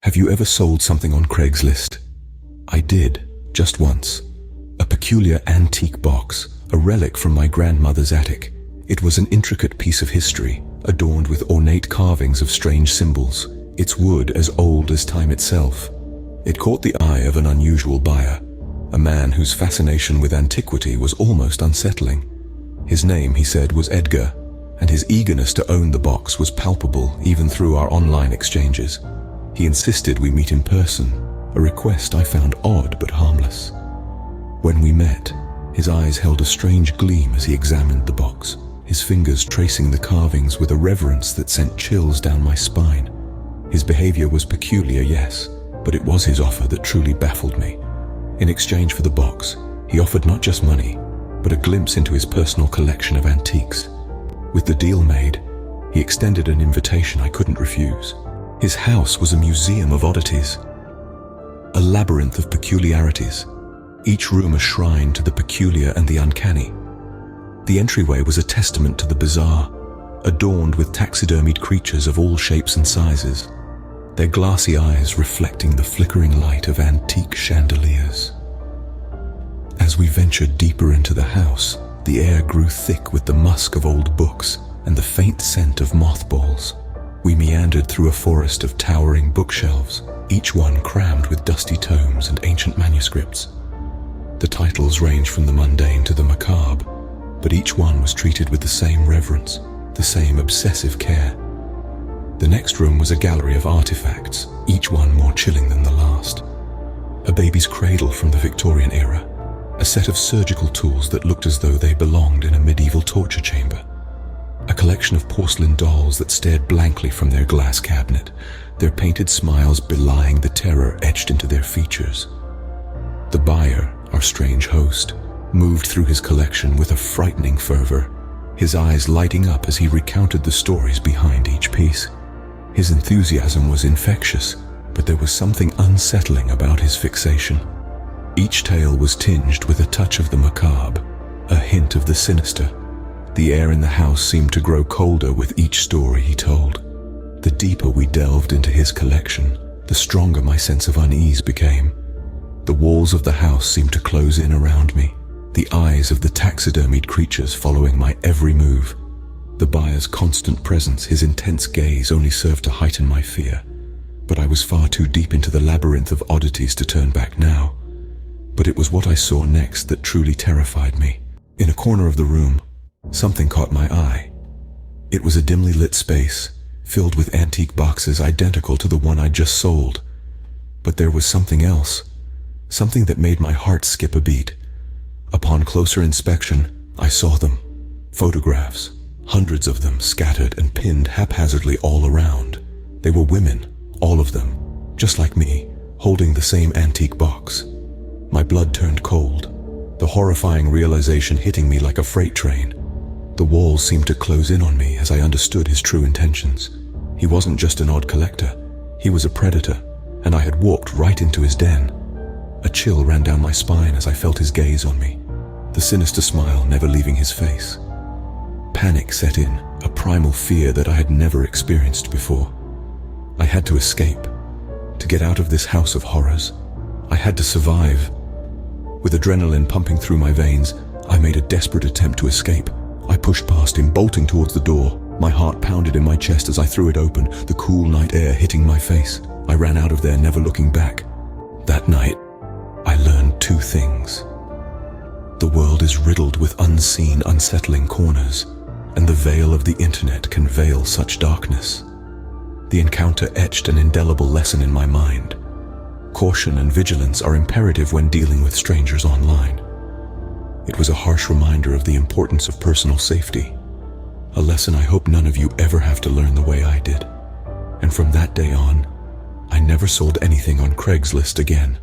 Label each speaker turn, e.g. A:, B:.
A: Have you ever sold something on Craigslist? I did, just once. A peculiar antique box, a relic from my grandmother's attic. It was an intricate piece of history, adorned with ornate carvings of strange symbols, its wood as old as time itself. It caught the eye of an unusual buyer, a man whose fascination with antiquity was almost unsettling. His name, he said, was Edgar, and his eagerness to own the box was palpable even through our online exchanges. He insisted we meet in person, a request I found odd but harmless. When we met, his eyes held a strange gleam as he examined the box, his fingers tracing the carvings with a reverence that sent chills down my spine. His behavior was peculiar, yes, but it was his offer that truly baffled me. In exchange for the box, he offered not just money, but a glimpse into his personal collection of antiques. With the deal made, he extended an invitation I couldn't refuse. His house was a museum of oddities, a labyrinth of peculiarities, each room a shrine to the peculiar and the uncanny. The entryway was a testament to the bizarre, adorned with taxidermied creatures of all shapes and sizes, their glassy eyes reflecting the flickering light of antique chandeliers. As we ventured deeper into the house, the air grew thick with the musk of old books and the faint scent of mothballs. We meandered through a forest of towering bookshelves, each one crammed with dusty tomes and ancient manuscripts. The titles ranged from the mundane to the macabre, but each one was treated with the same reverence, the same obsessive care. The next room was a gallery of artifacts, each one more chilling than the last. A baby's cradle from the Victorian era, a set of surgical tools that looked as though they belonged in a medieval torture chamber. A collection of porcelain dolls that stared blankly from their glass cabinet, their painted smiles belying the terror etched into their features. The buyer, our strange host, moved through his collection with a frightening fervor, his eyes lighting up as he recounted the stories behind each piece. His enthusiasm was infectious, but there was something unsettling about his fixation. Each tale was tinged with a touch of the macabre, a hint of the sinister. The air in the house seemed to grow colder with each story he told. The deeper we delved into his collection, the stronger my sense of unease became. The walls of the house seemed to close in around me, the eyes of the taxidermied creatures following my every move. The buyer's constant presence, his intense gaze, only served to heighten my fear. But I was far too deep into the labyrinth of oddities to turn back now. But it was what I saw next that truly terrified me. In a corner of the room, something caught my eye. It was a dimly lit space, filled with antique boxes identical to the one I'd just sold. But there was something else, something that made my heart skip a beat. Upon closer inspection, I saw them. Photographs, hundreds of them scattered and pinned haphazardly all around. They were women, all of them, just like me, holding the same antique box. My blood turned cold, the horrifying realization hitting me like a freight train. The walls seemed to close in on me as I understood his true intentions. He wasn't just an odd collector, he was a predator, and I had walked right into his den. A chill ran down my spine as I felt his gaze on me, the sinister smile never leaving his face. Panic set in, a primal fear that I had never experienced before. I had to escape, to get out of this house of horrors. I had to survive. With adrenaline pumping through my veins, I made a desperate attempt to escape. I pushed past him, bolting towards the door. My heart pounded in my chest as I threw it open, the cool night air hitting my face. I ran out of there, never looking back. That night, I learned two things. The world is riddled with unseen, unsettling corners, and the veil of the internet can veil such darkness. The encounter etched an indelible lesson in my mind. Caution and vigilance are imperative when dealing with strangers online. It was a harsh reminder of the importance of personal safety, a lesson I hope none of you ever have to learn the way I did. And from that day on, I never sold anything on Craigslist again.